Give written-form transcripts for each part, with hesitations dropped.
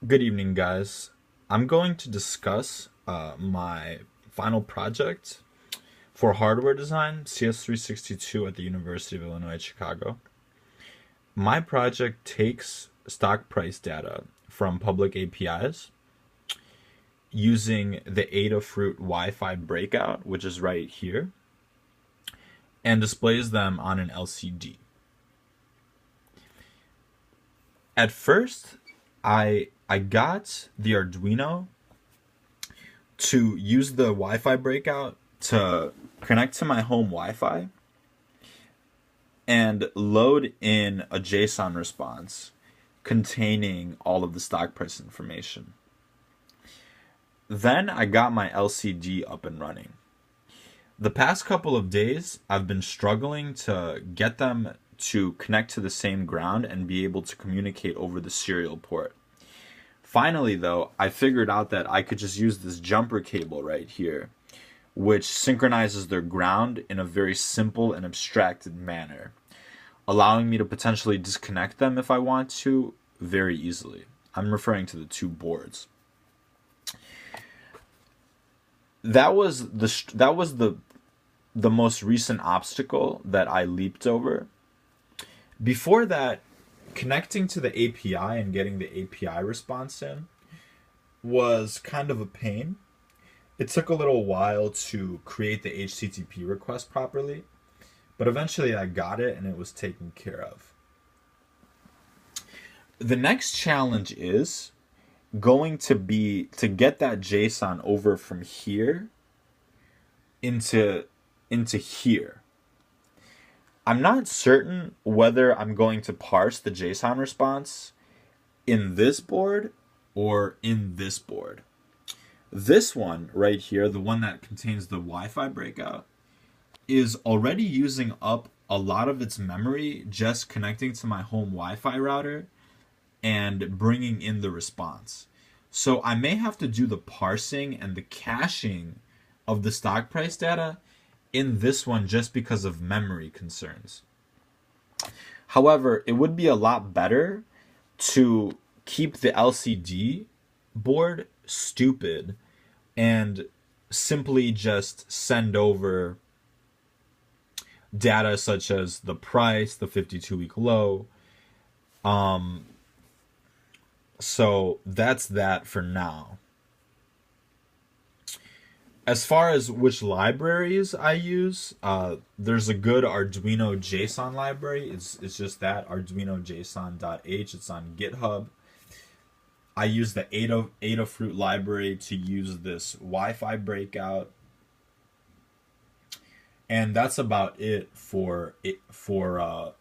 Good evening, guys. I'm going to discuss my final project for hardware design, CS362 at the University of Illinois Chicago. My project takes stock price data from public APIs using the Adafruit Wi-Fi breakout, which is right here, and displays them on an LCD. At first, I got the Arduino to use the Wi-Fi breakout to connect to my home Wi-Fi and load in a JSON response containing all of the stock price information. Then I got my LCD up and running. The past couple of days, I've been struggling to get them to connect to the same ground and be able to communicate over the serial port. Finally, though, I figured out that I could just use this jumper cable right here, which synchronizes their ground in a very simple and abstracted manner, allowing me to potentially disconnect them if I want to very easily. I'm referring to the two boards. That was the most recent obstacle that I leaped over. Before that, connecting to the API and getting the API response in was kind of a pain. It took a little while to create the HTTP request properly, but eventually I got it and it was taken care of. The next challenge is going to be to get that JSON over from here into here. I'm not certain whether I'm going to parse the JSON response in this board or in this board. This one right here, the one that contains the Wi-Fi breakout, is already using up a lot of its memory just connecting to my home Wi-Fi router and bringing in the response. So I may have to do the parsing and the caching of the stock price data in this one just because of memory concerns. However, it would be a lot better to keep the LCD board stupid and simply just send over data such as the price, the 52-week low. So that's that for now. As far as which libraries I use, there's a good Arduino JSON library. It's just that, Arduino JSON.h. It's on GitHub. I use the Adafruit library to use this Wi-Fi breakout. And that's about it for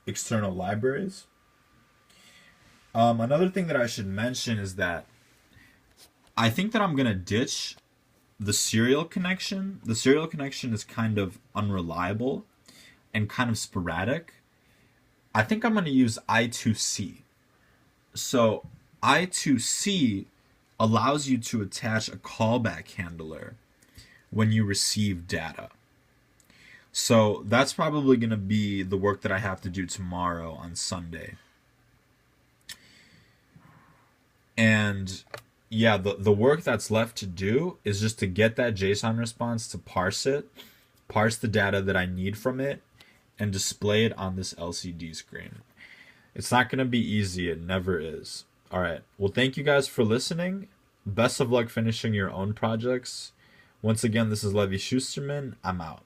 external libraries. Another thing that I should mention is that I think that I'm going to ditch the serial connection. The serial connection is kind of unreliable and kind of sporadic. I think I'm going to use I2C. So I2C allows you to attach a callback handler when you receive data. So that's probably going to be the work that I have to do tomorrow on Sunday. And yeah, the work that's left to do is just to get that JSON response, to parse it, parse the data that I need from it, and display it on this LCD screen. It's not going to be easy. It never is. All right. Well, thank you guys for listening. Best of luck finishing your own projects. Once again, this is Levi Schusterman. I'm out.